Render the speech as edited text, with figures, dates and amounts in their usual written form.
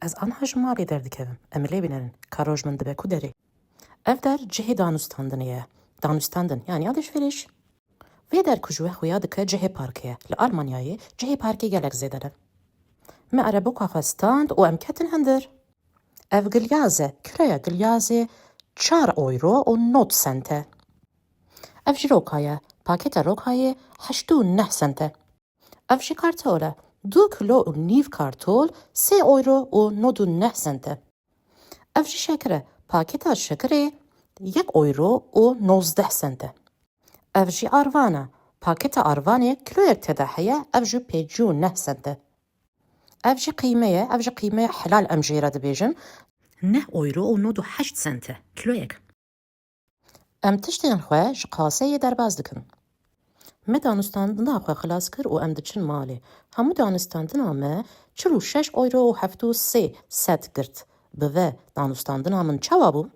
از آنها جمالی دردکم. املی بینن. کاروج من دبه کودری. اف در جه دانستاندنیه. دانستاندن یعنی alışveriş. Ve der kujwe xuya dike cihê parkê. Li Almanyayê cihê parkê gelek zêde ne. Me ereboka xwe stand û em ketin hindir. Ev gilyaz e. Kireya gilyazê 4 euro û 9 cent e. Ev jî roka ye. Pakêta rokayê 89 cent e. Ev jî kartol e. 2 kilo û nîv kartol 3 euro û 99 cent e. Ev jî şeker e. Pakêta şekerê 1 euro û 19 cent e. Ev jî arvan e. Pakêta arvanê kiloyek tede heye, ev jî 59 cent e. Ev jî qîme ye, ev jî qîmeya helal em jê re dibêjin 9 euro û 98 cent e kiloyek. Em tiştên xwe ji qaseyê derbas dikin. Me danûstandina xwe xilas kir û em diçin malê. Hemû danûstandina me 46 euro û 73 cent girt. Bi ve danûstandina min çawa bû?